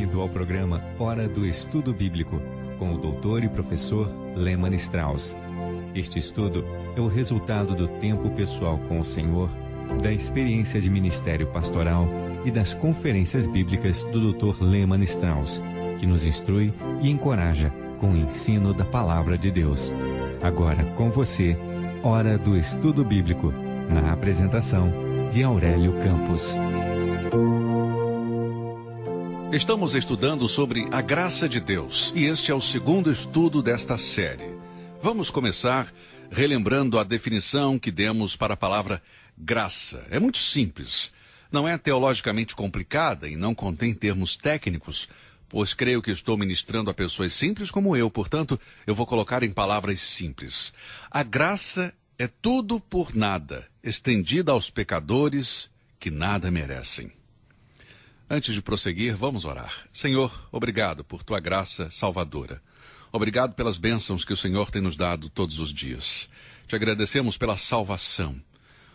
Bem-vindo ao programa Hora do Estudo Bíblico, com o doutor e professor Lehmann Strauss. Este estudo é o resultado do tempo pessoal com o Senhor, da experiência de ministério pastoral e das conferências bíblicas do Dr. Lehmann Strauss, que nos instrui e encoraja com o ensino da Palavra de Deus. Agora com você, Hora do Estudo Bíblico, na apresentação de Aurélio Campos. Estamos estudando sobre a graça de Deus e este é o segundo estudo desta série. Vamos começar relembrando a definição que demos para a palavra graça. É muito simples, não é teologicamente complicada e não contém termos técnicos, pois creio que estou ministrando a pessoas simples como eu, portanto, eu vou colocar em palavras simples. A graça é tudo por nada, estendida aos pecadores que nada merecem. Antes de prosseguir, vamos orar. Senhor, obrigado por tua graça salvadora. Obrigado pelas bênçãos que o Senhor tem nos dado todos os dias. Te agradecemos pela salvação.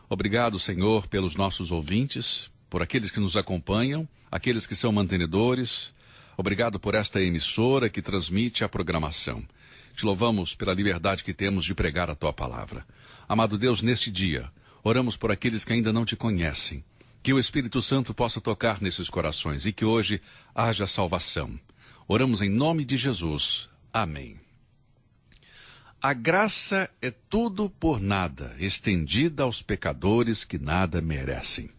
Obrigado, Senhor, pelos nossos ouvintes, por aqueles que nos acompanham, aqueles que são mantenedores. Obrigado por esta emissora que transmite a programação. Te louvamos pela liberdade que temos de pregar a tua palavra. Amado Deus, neste dia, oramos por aqueles que ainda não te conhecem. Que o Espírito Santo possa tocar nesses corações e que hoje haja salvação. Oramos em nome de Jesus. Amém. A graça é tudo por nada, estendida aos pecadores que nada merecem.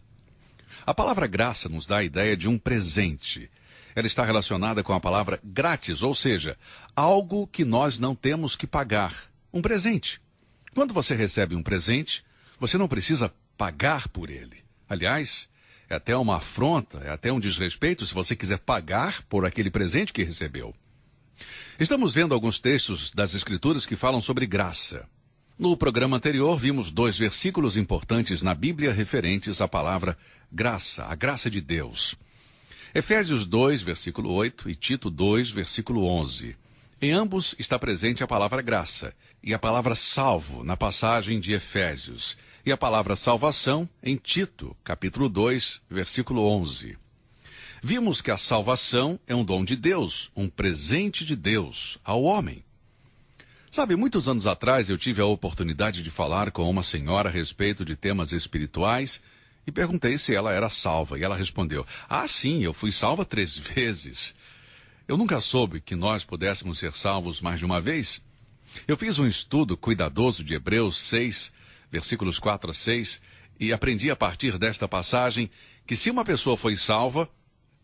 A palavra graça nos dá a ideia de um presente. Ela está relacionada com a palavra grátis, ou seja, algo que nós não temos que pagar. Um presente. Quando você recebe um presente, você não precisa pagar por ele. Aliás, é até uma afronta, é até um desrespeito se você quiser pagar por aquele presente que recebeu. Estamos vendo alguns textos das Escrituras que falam sobre graça. No programa anterior, vimos 2 versículos importantes na Bíblia referentes à palavra graça, a graça de Deus. Efésios 2, versículo 8 e Tito 2, versículo 11. Em ambos está presente a palavra graça e a palavra salvo na passagem de Efésios. E a palavra salvação em Tito, capítulo 2, versículo 11. Vimos que a salvação é um dom de Deus, um presente de Deus ao homem. Sabe, muitos anos atrás eu tive a oportunidade de falar com uma senhora a respeito de temas espirituais e perguntei se ela era salva. E ela respondeu, sim, eu fui salva 3 vezes. Eu nunca soube que nós pudéssemos ser salvos mais de uma vez. Eu fiz um estudo cuidadoso de Hebreus 6, versículos 4 a 6, e aprendi a partir desta passagem que se uma pessoa foi salva,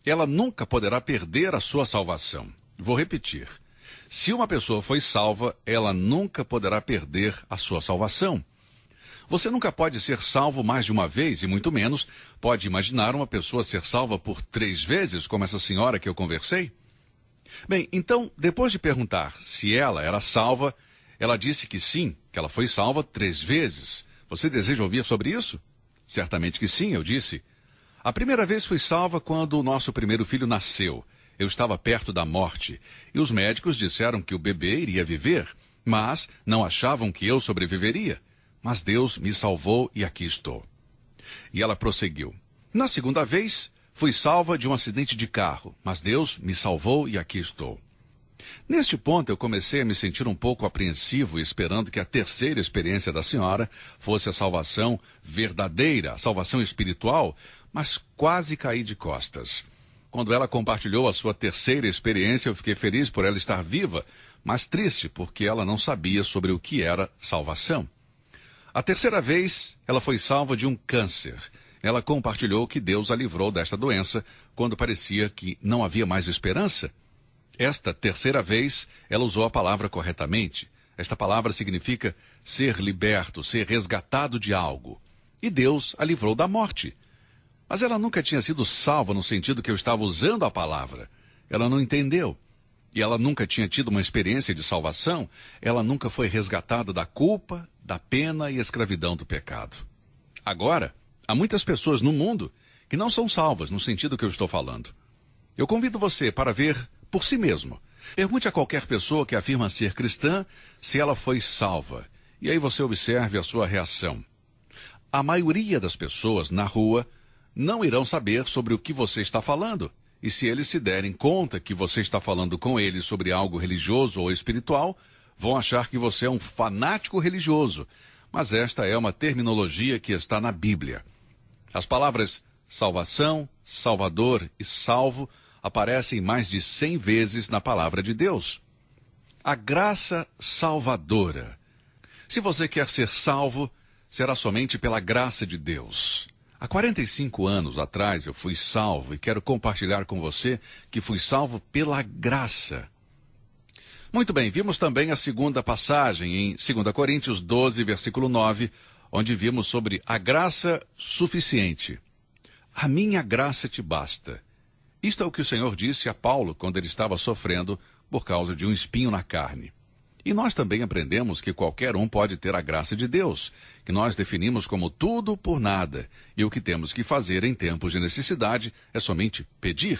ela nunca poderá perder a sua salvação. Vou repetir. Se uma pessoa foi salva, ela nunca poderá perder a sua salvação. Você nunca pode ser salvo mais de uma vez, e muito menos pode imaginar uma pessoa ser salva por 3 vezes, como essa senhora que eu conversei. Bem, então, depois de perguntar se ela era salva, ela disse que sim, que ela foi salva 3 vezes. Você deseja ouvir sobre isso? Certamente que sim, eu disse. A primeira vez fui salva quando o nosso primeiro filho nasceu. Eu estava perto da morte, e os médicos disseram que o bebê iria viver, mas não achavam que eu sobreviveria. Mas Deus me salvou e aqui estou. E ela prosseguiu. Na segunda vez, fui salva de um acidente de carro, mas Deus me salvou e aqui estou. Neste ponto, eu comecei a me sentir um pouco apreensivo, esperando que a terceira experiência da senhora fosse a salvação verdadeira, a salvação espiritual, mas quase caí de costas. Quando ela compartilhou a sua terceira experiência, eu fiquei feliz por ela estar viva, mas triste porque ela não sabia sobre o que era salvação. A terceira vez, ela foi salva de um câncer. Ela compartilhou que Deus a livrou desta doença quando parecia que não havia mais esperança. Esta terceira vez, ela usou a palavra corretamente. Esta palavra significa ser liberto, ser resgatado de algo. E Deus a livrou da morte. Mas ela nunca tinha sido salva no sentido que eu estava usando a palavra. Ela não entendeu. E ela nunca tinha tido uma experiência de salvação. Ela nunca foi resgatada da culpa, da pena e escravidão do pecado. Agora, há muitas pessoas no mundo que não são salvas no sentido que eu estou falando. Eu convido você para ver por si mesmo. Pergunte a qualquer pessoa que afirma ser cristã se ela foi salva. E aí você observe a sua reação. A maioria das pessoas na rua não irão saber sobre o que você está falando. E se eles se derem conta que você está falando com eles sobre algo religioso ou espiritual, vão achar que você é um fanático religioso. Mas esta é uma terminologia que está na Bíblia. As palavras salvação, salvador e salvo aparecem mais de 100 vezes na palavra de Deus. A graça salvadora. Se você quer ser salvo, será somente pela graça de Deus. Há 45 anos atrás eu fui salvo e quero compartilhar com você que fui salvo pela graça. Muito bem, vimos também a segunda passagem em 2 Coríntios 12, versículo 9, onde vimos sobre a graça suficiente. A minha graça te basta. Isto é o que o Senhor disse a Paulo quando ele estava sofrendo por causa de um espinho na carne. E nós também aprendemos que qualquer um pode ter a graça de Deus, que nós definimos como tudo por nada, e o que temos que fazer em tempos de necessidade é somente pedir.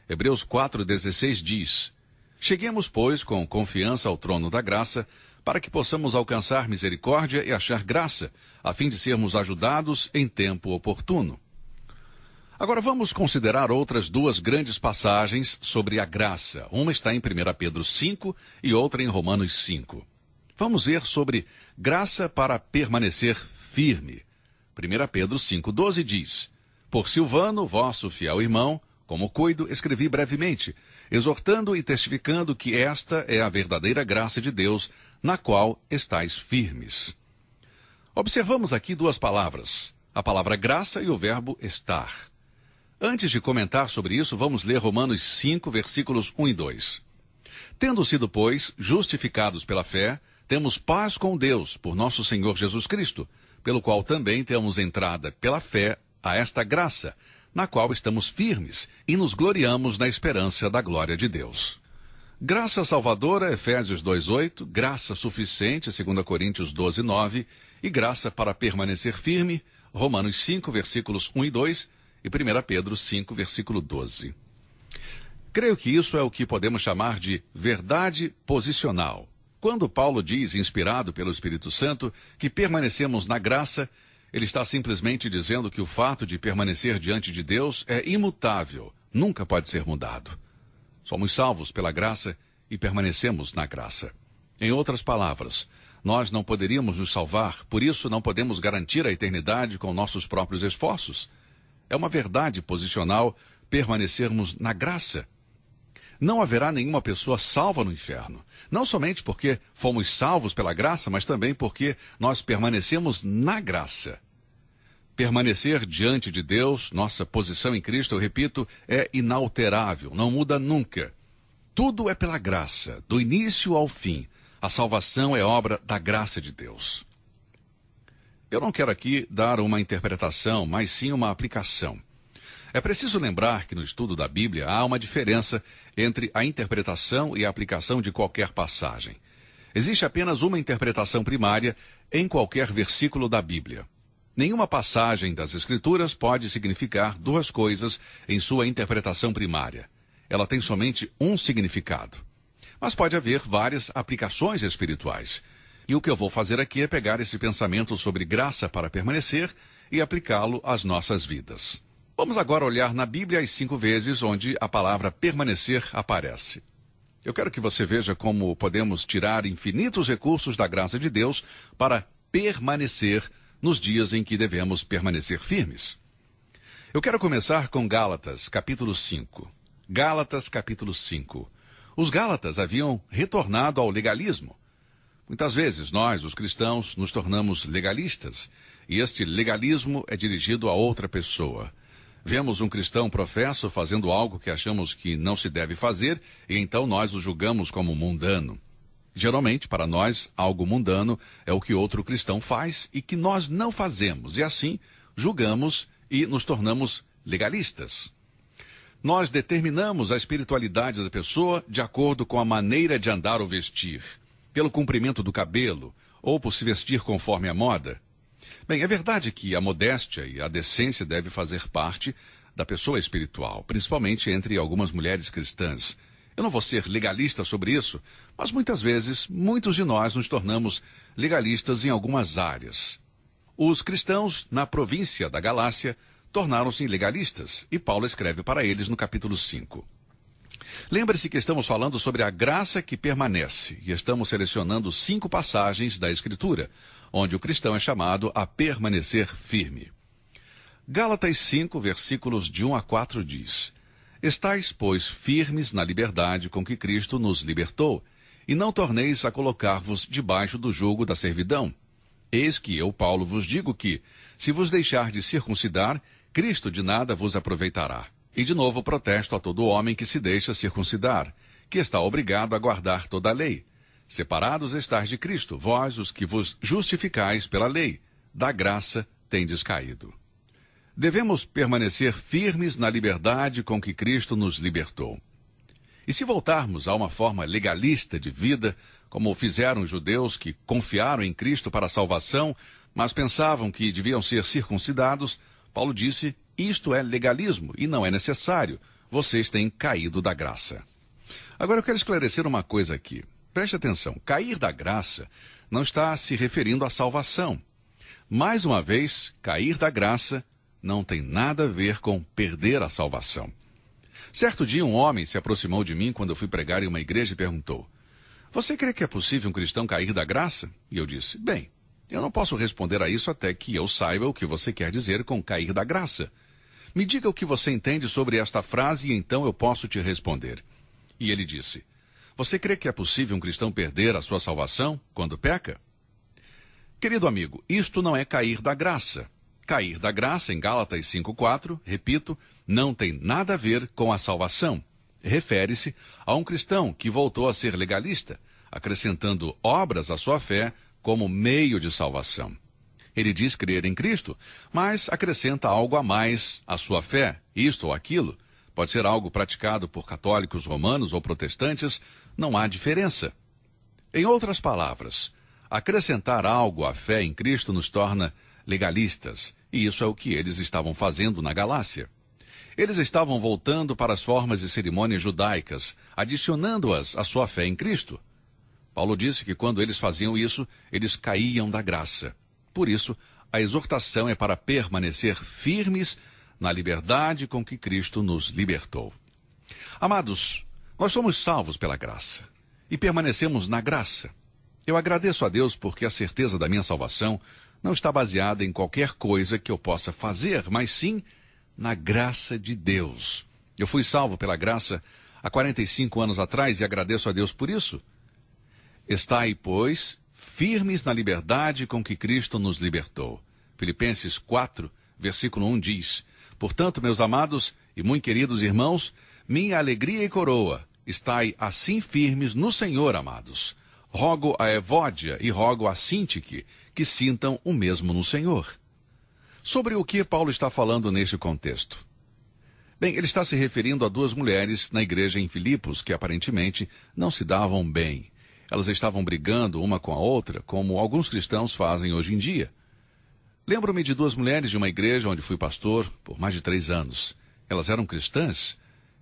Hebreus 4,16 diz: Cheguemos, pois, com confiança ao trono da graça, para que possamos alcançar misericórdia e achar graça, a fim de sermos ajudados em tempo oportuno. Agora vamos considerar outras duas grandes passagens sobre a graça. Uma está em 1 Pedro 5 e outra em Romanos 5. Vamos ver sobre graça para permanecer firme. 1 Pedro 5,12 diz: Por Silvano, vosso fiel irmão, como cuido, escrevi brevemente, exortando e testificando que esta é a verdadeira graça de Deus, na qual estáis firmes. Observamos aqui duas palavras, a palavra graça e o verbo estar. Antes de comentar sobre isso, vamos ler Romanos 5, versículos 1 e 2. Tendo sido, pois, justificados pela fé, temos paz com Deus, por nosso Senhor Jesus Cristo, pelo qual também temos entrada pela fé a esta graça, na qual estamos firmes e nos gloriamos na esperança da glória de Deus. Graça salvadora, Efésios 2,8, graça suficiente, 2 Coríntios 12,9, e graça para permanecer firme, Romanos 5, versículos 1 e 2, e 1 Pedro 5, versículo 12. Creio que isso é o que podemos chamar de verdade posicional. Quando Paulo diz, inspirado pelo Espírito Santo, que permanecemos na graça, ele está simplesmente dizendo que o fato de permanecer diante de Deus é imutável, nunca pode ser mudado. Somos salvos pela graça e permanecemos na graça. Em outras palavras, nós não poderíamos nos salvar, por isso não podemos garantir a eternidade com nossos próprios esforços. É uma verdade posicional permanecermos na graça. Não haverá nenhuma pessoa salva no inferno. Não somente porque fomos salvos pela graça, mas também porque nós permanecemos na graça. Permanecer diante de Deus, nossa posição em Cristo, eu repito, é inalterável, não muda nunca. Tudo é pela graça, do início ao fim. A salvação é obra da graça de Deus. Eu não quero aqui dar uma interpretação, mas sim uma aplicação. É preciso lembrar que no estudo da Bíblia há uma diferença entre a interpretação e a aplicação de qualquer passagem. Existe apenas uma interpretação primária em qualquer versículo da Bíblia. Nenhuma passagem das Escrituras pode significar duas coisas em sua interpretação primária. Ela tem somente um significado. Mas pode haver várias aplicações espirituais. E o que eu vou fazer aqui é pegar esse pensamento sobre graça para permanecer e aplicá-lo às nossas vidas. Vamos agora olhar na Bíblia as 5 vezes onde a palavra permanecer aparece. Eu quero que você veja como podemos tirar infinitos recursos da graça de Deus para permanecer nos dias em que devemos permanecer firmes. Eu quero começar com Gálatas, capítulo 5. Gálatas, capítulo 5. Os Gálatas haviam retornado ao legalismo. Muitas vezes nós, os cristãos, nos tornamos legalistas, e este legalismo é dirigido a outra pessoa. Vemos um cristão professo fazendo algo que achamos que não se deve fazer, e então nós o julgamos como mundano. Geralmente, para nós, algo mundano é o que outro cristão faz e que nós não fazemos, e assim julgamos e nos tornamos legalistas. Nós determinamos a espiritualidade da pessoa de acordo com a maneira de andar ou vestir, pelo comprimento do cabelo, ou por se vestir conforme a moda. Bem, é verdade que a modéstia e a decência devem fazer parte da pessoa espiritual, principalmente entre algumas mulheres cristãs. Eu não vou ser legalista sobre isso, mas muitas vezes, muitos de nós nos tornamos legalistas em algumas áreas. Os cristãos na província da Galácia tornaram-se legalistas, e Paulo escreve para eles no capítulo 5. Lembre-se que estamos falando sobre a graça que permanece, e estamos selecionando 5 passagens da Escritura, onde o cristão é chamado a permanecer firme. Gálatas 5, versículos de 1 a 4 diz: Estais, pois, firmes na liberdade com que Cristo nos libertou, e não torneis a colocar-vos debaixo do jugo da servidão. Eis que eu, Paulo, vos digo que, se vos deixar de circuncidar, Cristo de nada vos aproveitará. E de novo protesto a todo homem que se deixa circuncidar, que está obrigado a guardar toda a lei. Separados estáis de Cristo, vós os que vos justificais pela lei, da graça tendes caído. Devemos permanecer firmes na liberdade com que Cristo nos libertou. E se voltarmos a uma forma legalista de vida, como fizeram os judeus que confiaram em Cristo para a salvação, mas pensavam que deviam ser circuncidados, Paulo disse: isto é legalismo e não é necessário. Vocês têm caído da graça. Agora eu quero esclarecer uma coisa aqui. Preste atenção. Cair da graça não está se referindo à salvação. Mais uma vez, cair da graça não tem nada a ver com perder a salvação. Certo dia, um homem se aproximou de mim quando eu fui pregar em uma igreja e perguntou: Você crê que é possível um cristão cair da graça? E eu disse: Bem, eu não posso responder a isso até que eu saiba o que você quer dizer com cair da graça. Me diga o que você entende sobre esta frase e então eu posso te responder. E ele disse: Você crê que é possível um cristão perder a sua salvação quando peca? Querido amigo, isto não é cair da graça. Cair da graça, em Gálatas 5,4, repito, não tem nada a ver com a salvação. Refere-se a um cristão que voltou a ser legalista, acrescentando obras à sua fé como meio de salvação. Ele diz crer em Cristo, mas acrescenta algo a mais à sua fé, isto ou aquilo. Pode ser algo praticado por católicos romanos ou protestantes, não há diferença. Em outras palavras, acrescentar algo à fé em Cristo nos torna legalistas, e isso é o que eles estavam fazendo na Galácia. Eles estavam voltando para as formas e cerimônias judaicas, adicionando-as à sua fé em Cristo. Paulo disse que quando eles faziam isso, eles caíam da graça. Por isso, a exortação é para permanecer firmes na liberdade com que Cristo nos libertou. Amados, nós somos salvos pela graça e permanecemos na graça. Eu agradeço a Deus porque a certeza da minha salvação não está baseada em qualquer coisa que eu possa fazer, mas sim na graça de Deus. Eu fui salvo pela graça há 45 anos atrás e agradeço a Deus por isso. Estai, pois, firmes na liberdade com que Cristo nos libertou. Filipenses 4, versículo 1 diz: Portanto, meus amados e muito queridos irmãos, minha alegria e coroa, estai assim firmes no Senhor, amados. Rogo a Evódia e rogo a Sintique que sintam o mesmo no Senhor. Sobre o que Paulo está falando neste contexto? Bem, ele está se referindo a 2 mulheres na igreja em Filipos que aparentemente não se davam bem. Elas estavam brigando uma com a outra, como alguns cristãos fazem hoje em dia. Lembro-me de 2 mulheres de uma igreja onde fui pastor por mais de 3 anos. Elas eram cristãs.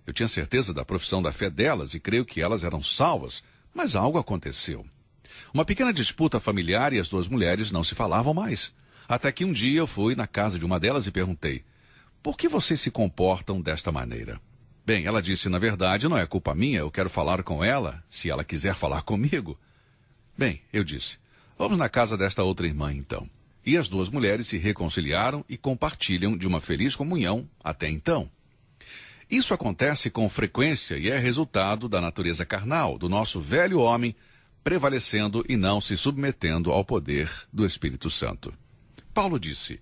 Eu tinha certeza da profissão da fé delas e creio que elas eram salvas, mas algo aconteceu. Uma pequena disputa familiar e as 2 mulheres não se falavam mais. Até que um dia eu fui na casa de uma delas e perguntei: Por que vocês se comportam desta maneira? Bem, ela disse: Na verdade, não é culpa minha, eu quero falar com ela, se ela quiser falar comigo. Bem, eu disse: Vamos na casa desta outra irmã, então. E as 2 mulheres se reconciliaram e compartilham de uma feliz comunhão até então. Isso acontece com frequência e é resultado da natureza carnal, do nosso velho homem, prevalecendo e não se submetendo ao poder do Espírito Santo. Paulo disse: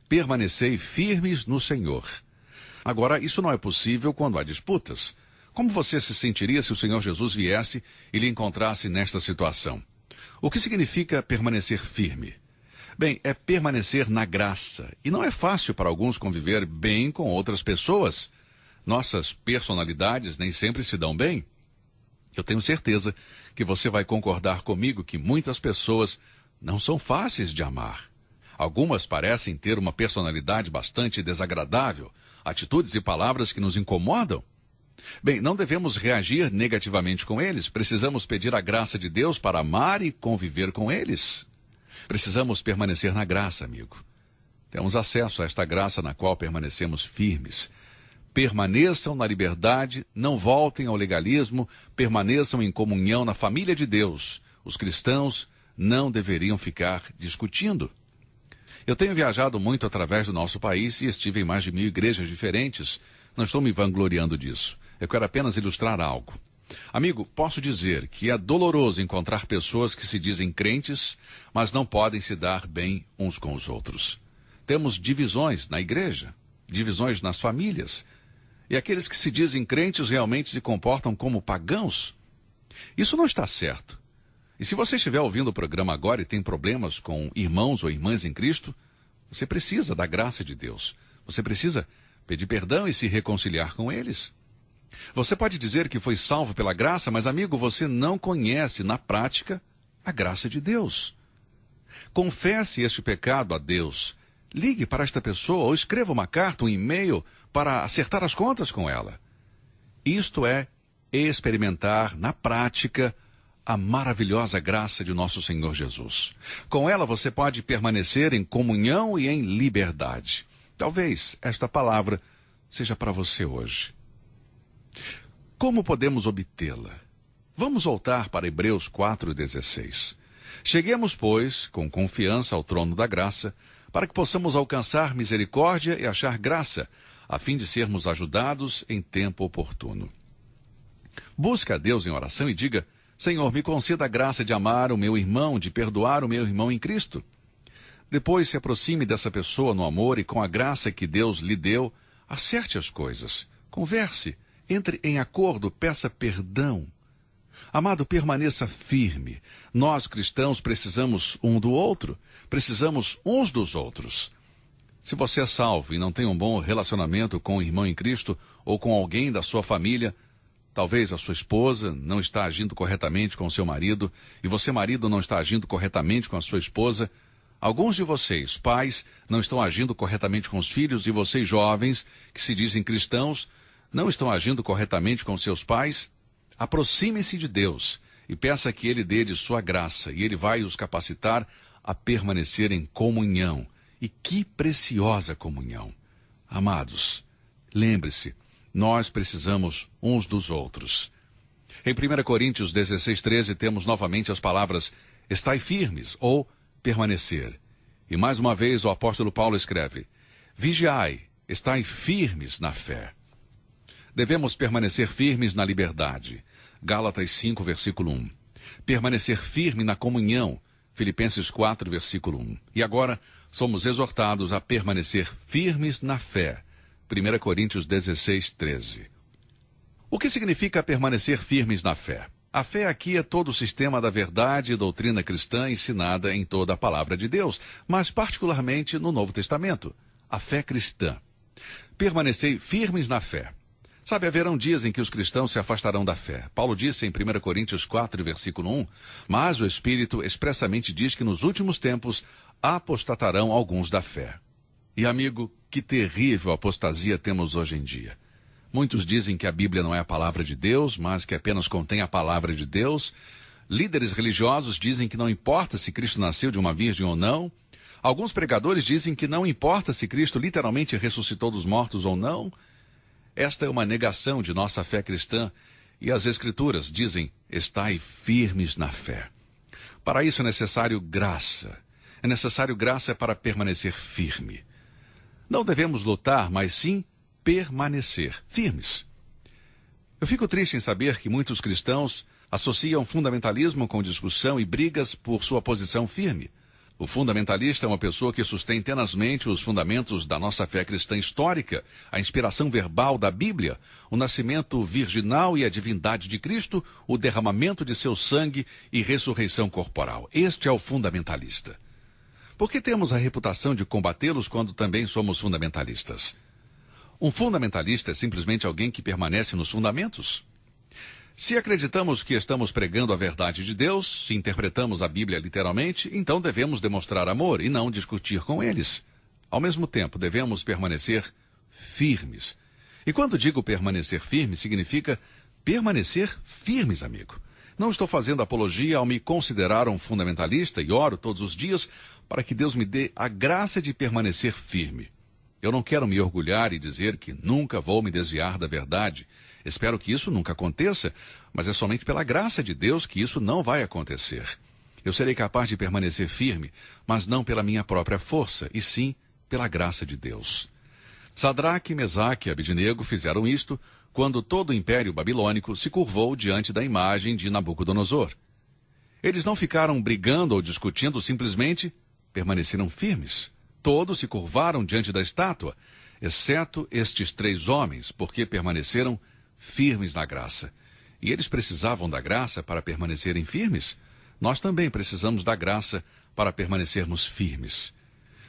Permanecei firmes no Senhor. Agora, isso não é possível quando há disputas. Como você se sentiria se o Senhor Jesus viesse e lhe encontrasse nesta situação? O que significa permanecer firme? Bem, é permanecer na graça. E não é fácil para alguns conviver bem com outras pessoas. Nossas personalidades nem sempre se dão bem. Eu tenho certeza que você vai concordar comigo que muitas pessoas não são fáceis de amar. Algumas parecem ter uma personalidade bastante desagradável, atitudes e palavras que nos incomodam. Bem, não devemos reagir negativamente com eles. Precisamos pedir a graça de Deus para amar e conviver com eles. Precisamos permanecer na graça, amigo. Temos acesso a esta graça na qual permanecemos firmes. Permaneçam na liberdade, não voltem ao legalismo, permaneçam em comunhão na família de Deus. Os cristãos não deveriam ficar discutindo. Eu tenho viajado muito através do nosso país e estive em mais de 1000 igrejas diferentes. Não estou me vangloriando disso. Eu quero apenas ilustrar algo. Amigo, posso dizer que é doloroso encontrar pessoas que se dizem crentes, mas não podem se dar bem uns com os outros. Temos divisões na igreja, divisões nas famílias. E aqueles que se dizem crentes realmente se comportam como pagãos. Isso não está certo. E se você estiver ouvindo o programa agora e tem problemas com irmãos ou irmãs em Cristo, você precisa da graça de Deus. Você precisa pedir perdão e se reconciliar com eles. Você pode dizer que foi salvo pela graça, mas, amigo, você não conhece na prática a graça de Deus. Confesse este pecado a Deus. Ligue para esta pessoa ou escreva uma carta, um e-mail para acertar as contas com ela. Isto é experimentar na prática a maravilhosa graça de nosso Senhor Jesus. Com ela você pode permanecer em comunhão e em liberdade. Talvez esta palavra seja para você hoje. Como podemos obtê-la? Vamos voltar para Hebreus 4,16. Cheguemos, pois, com confiança ao trono da graça, para que possamos alcançar misericórdia e achar graça, a fim de sermos ajudados em tempo oportuno. Busque a Deus em oração e diga: Senhor, me conceda a graça de amar o meu irmão, de perdoar o meu irmão em Cristo. Depois se aproxime dessa pessoa no amor e com a graça que Deus lhe deu, acerte as coisas, converse, entre em acordo, peça perdão. Amado, permaneça firme. Nós, cristãos, precisamos um do outro. Precisamos uns dos outros. Se você é salvo e não tem um bom relacionamento com o irmão em Cristo ou com alguém da sua família, talvez a sua esposa não está agindo corretamente com o seu marido e você, marido, não está agindo corretamente com a sua esposa. Alguns de vocês, pais, não estão agindo corretamente com os filhos e vocês, jovens, que se dizem cristãos, não estão agindo corretamente com seus pais. Aproxime-se de Deus e peça que Ele dê de sua graça e Ele vai os capacitar a permanecer em comunhão. E que preciosa comunhão! Amados, lembre-se, nós precisamos uns dos outros. Em 1 Coríntios 16:13 temos novamente as palavras estai firmes ou permanecer. E mais uma vez o apóstolo Paulo escreve: vigiai, estai firmes na fé. Devemos permanecer firmes na liberdade. Gálatas 5, versículo 1. Permanecer firme na comunhão. Filipenses 4, versículo 1. E agora somos exortados a permanecer firmes na fé. 1 Coríntios 16, 13. O que significa permanecer firmes na fé? A fé aqui é todo o sistema da verdade e doutrina cristã ensinada em toda a palavra de Deus, mas particularmente no Novo Testamento. A fé cristã. Permanecer firmes na fé. Sabe, haverão dias em que os cristãos se afastarão da fé. Paulo disse em 1 Coríntios 4, versículo 1, mas o Espírito expressamente diz que nos últimos tempos apostatarão alguns da fé. E amigo, que terrível apostasia temos hoje em dia. Muitos dizem que a Bíblia não é a palavra de Deus, mas que apenas contém a palavra de Deus. Líderes religiosos dizem que não importa se Cristo nasceu de uma virgem ou não. Alguns pregadores dizem que não importa se Cristo literalmente ressuscitou dos mortos ou não. Esta é uma negação de nossa fé cristã e as Escrituras dizem, estai firmes na fé. Para isso é necessário graça. É necessário graça para permanecer firme. Não devemos lutar, mas sim permanecer firmes. Eu fico triste em saber que muitos cristãos associam fundamentalismo com discussão e brigas por sua posição firme. O fundamentalista é uma pessoa que sustém tenazmente os fundamentos da nossa fé cristã histórica, a inspiração verbal da Bíblia, o nascimento virginal e a divindade de Cristo, o derramamento de seu sangue e ressurreição corporal. Este é o fundamentalista. Por que temos a reputação de combatê-los quando também somos fundamentalistas? Um fundamentalista é simplesmente alguém que permanece nos fundamentos. Se acreditamos que estamos pregando a verdade de Deus, se interpretamos a Bíblia literalmente, então devemos demonstrar amor e não discutir com eles. Ao mesmo tempo, devemos permanecer firmes. E quando digo permanecer firme, significa permanecer firmes, amigo. Não estou fazendo apologia ao me considerar um fundamentalista e oro todos os dias para que Deus me dê a graça de permanecer firme. Eu não quero me orgulhar e dizer que nunca vou me desviar da verdade. Espero que isso nunca aconteça, mas é somente pela graça de Deus que isso não vai acontecer. Eu serei capaz de permanecer firme, mas não pela minha própria força, e sim pela graça de Deus. Sadraque, Mesaque e Abednego fizeram isto quando todo o império babilônico se curvou diante da imagem de Nabucodonosor. Eles não ficaram brigando ou discutindo, simplesmente permaneceram firmes. Todos se curvaram diante da estátua, exceto estes 3 homens, porque permaneceram firmes na graça. E eles precisavam da graça para permanecerem firmes? Nós também precisamos da graça para permanecermos firmes.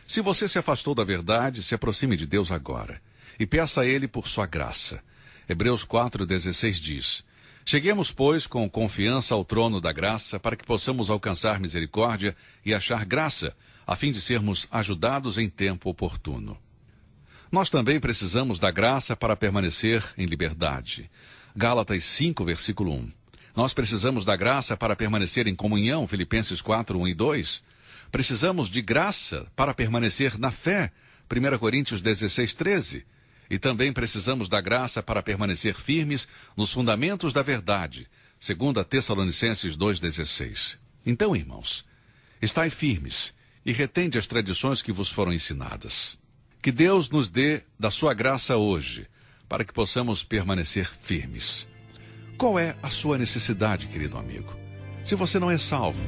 Se você se afastou da verdade, se aproxime de Deus agora e peça a Ele por sua graça. Hebreus 4,16 diz: Cheguemos, pois, com confiança ao trono da graça, para que possamos alcançar misericórdia e achar graça, a fim de sermos ajudados em tempo oportuno. Nós também precisamos da graça para permanecer em liberdade. Gálatas 5, versículo 1. Nós precisamos da graça para permanecer em comunhão, Filipenses 4, 1 e 2. Precisamos de graça para permanecer na fé, 1 Coríntios 16, 13. E também precisamos da graça para permanecer firmes nos fundamentos da verdade, 2 Tessalonicenses 2,16. Então, irmãos, estai firmes e retende as tradições que vos foram ensinadas. Que Deus nos dê da sua graça hoje, para que possamos permanecer firmes. Qual é a sua necessidade, querido amigo? Se você não é salvo,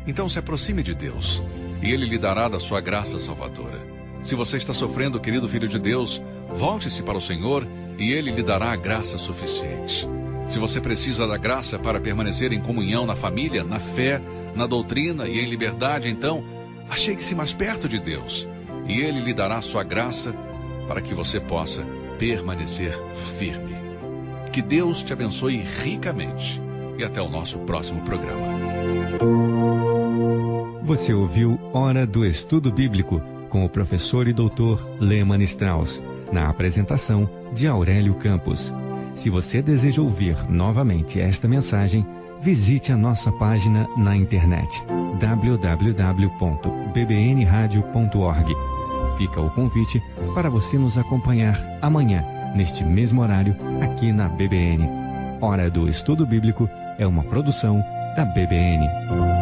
então se aproxime de Deus, e Ele lhe dará da sua graça salvadora. Se você está sofrendo, querido filho de Deus, volte-se para o Senhor, e Ele lhe dará a graça suficiente. Se você precisa da graça para permanecer em comunhão na família, na fé, na doutrina e em liberdade, então, achegue-se mais perto de Deus, e Ele lhe dará a sua graça para que você possa permanecer firme. Que Deus te abençoe ricamente. E até o nosso próximo programa. Você ouviu Hora do Estudo Bíblico com o professor e doutor Leman Strauss, na apresentação de Aurélio Campos. Se você deseja ouvir novamente esta mensagem, visite a nossa página na internet www.bbnradio.org. Fica o convite para você nos acompanhar amanhã, neste mesmo horário, aqui na BBN. Hora do Estudo Bíblico é uma produção da BBN.